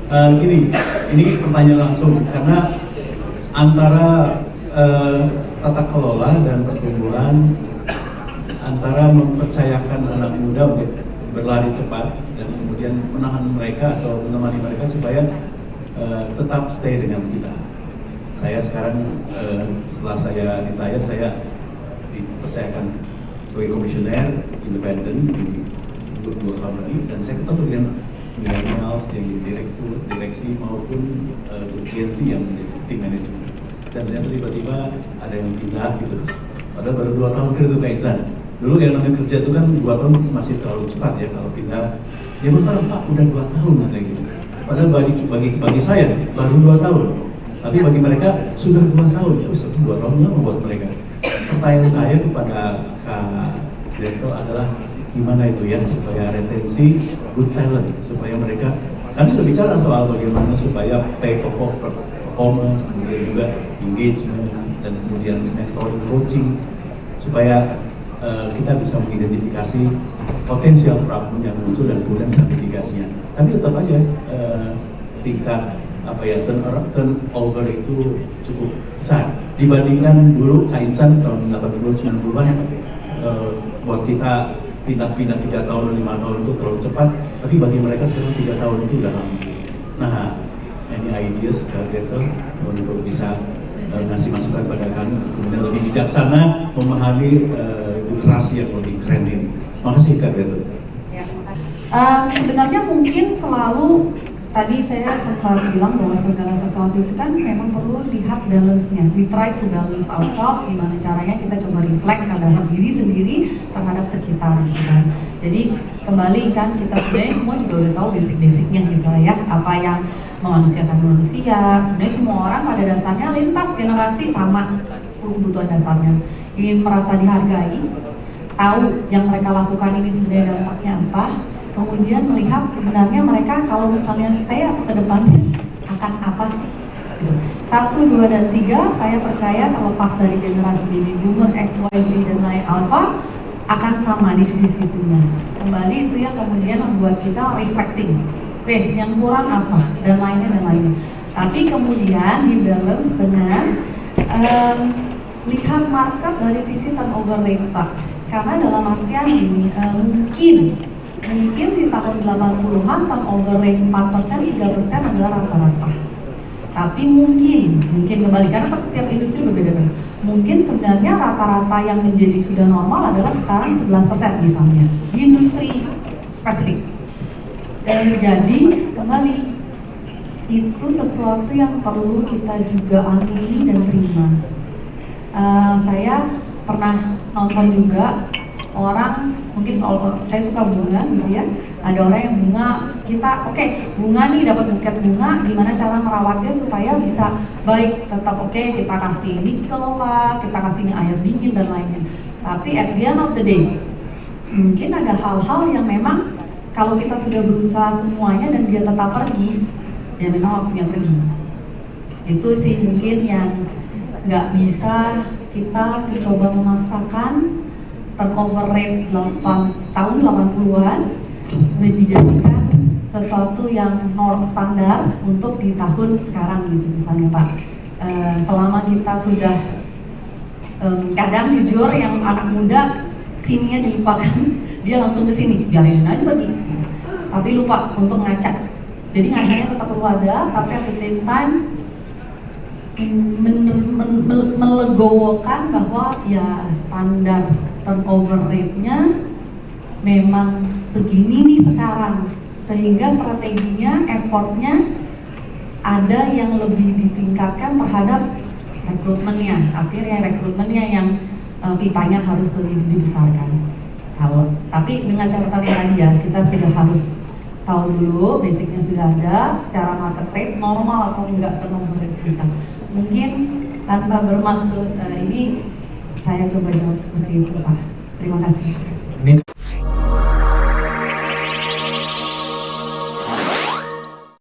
Gini, ini pertanyaan langsung karena antara tata kelola dan pertumbuhan, antara mempercayakan anak muda untuk berlari cepat dan kemudian menahan mereka atau menemani mereka supaya tetap stay dengan kita. Saya sekarang setelah saya retire, saya dipercayakan sebagai komisioner independen di dua company dan saya ketemu dengan millennials yang di direktur, direksi maupun Gen Z yang menjadi tim manajemen. Dan ternyata tiba-tiba ada yang pindah gitu. Padahal baru 2 tahun kerja itu Kak Insan. Dulu yang namanya kerja itu kan 2 tahun masih terlalu cepat ya kalau pindah. Ya bentar Pak, udah 2 tahun katanya gitu. Padahal bagi saya baru 2 tahun. Tapi bagi mereka sudah 2 tahun. Terus 2 tahun lama buat mereka. Pertanyaan saya kepada Kak Direktur adalah gimana itu ya supaya retensi good talent, supaya mereka, kami sudah bicara soal bagaimana supaya pay performance, kemudian juga engagement, dan kemudian mentoring coaching, supaya kita bisa mengidentifikasi potensial problem yang muncul dan kemudian bisa mitigasinya. Tapi tetap aja tingkat turnover itu cukup besar dibandingkan dulu Kak Insan tahun 80-90-an. Buat kita pindah-pindah 3 tahun, 5 tahun itu terlalu cepat, tapi bagi mereka sekarang 3 tahun itu udah lama. Nah, any ideas Kak Gretel untuk bisa ngasih masukan pada kami untuk kemudian lebih bijaksana memahami generasi yang lebih keren ini. Makasih Kak Gretel. Ya, sebenarnya mungkin selalu tadi saya sempat bilang bahwa segala sesuatu itu kan memang perlu lihat balance-nya. We try to balance ourselves, gimana caranya kita coba reflect terhadap diri sendiri, terhadap sekitar gitu kan. Jadi kembali kan kita sebenarnya semua juga udah tahu basic-basicnya gitu lah ya, apa yang memanusiakan manusia. Sebenarnya semua orang pada dasarnya lintas generasi sama kebutuhan dasarnya. Ingin merasa dihargai, tahu yang mereka lakukan ini sebenarnya dampaknya apa, kemudian melihat sebenarnya mereka kalau misalnya stay atau ke depannya akan apa sih? 1, 2, dan 3 saya percaya terlepas dari generasi baby boomer, X, Y, Z, dan lain alpha akan sama di sisi situnya. Kembali itu yang kemudian membuat kita reflecting. Oke, yang kurang apa? Dan lainnya. Tapi kemudian dibalance dengan lihat market dari sisi turnover rate Pak. Karena dalam artian ini mungkin di tahun 80-an turnover rate 4%, 3% adalah rata-rata. Tapi mungkin kembali karena setiap industri berbeda. Mungkin sebenarnya rata-rata yang menjadi sudah normal adalah sekarang 11% misalnya di industri spesifik. Dan jadi kembali itu sesuatu yang perlu kita juga amini dan terima. Saya pernah nonton juga orang, mungkin kalau saya suka bunga gitu ya, ada orang yang bunga, kita bunga nih dapat buket bunga, gimana cara merawatnya supaya bisa baik, tetap kita kasih nikel lah, kita kasih air dingin dan lainnya. Tapi at the end of the day mungkin ada hal-hal yang memang kalau kita sudah berusaha semuanya dan dia tetap pergi, ya memang waktunya pergi. Itu sih mungkin yang nggak bisa kita mencoba memaksakan turnover rate tahun 80-an dan dijadikan sesuatu yang norm standar untuk di tahun sekarang gitu misalnya Pak. Selama kita sudah kadang jujur yang anak muda sininya dilupakan, dia langsung ke sini, biarin aja pergi. Tapi lupa untuk ngacak. Jadi ngacaknya tetap perlu ada, tapi at the same time melegowokan bahwa ya standar turnover rate-nya memang segini nih sekarang, sehingga strateginya, effortnya ada yang lebih ditingkatkan terhadap rekrutmennya. Akhirnya rekrutmennya yang pipanya harus lebih dibesarkan. Tapi dengan catatan yang tadi ya, kita sudah harus tahu dulu basicnya sudah ada, secara market rate normal atau enggak turnover rate kita. Mungkin tanpa bermaksud ini saya coba jawab seperti itu Pak. Terima kasih.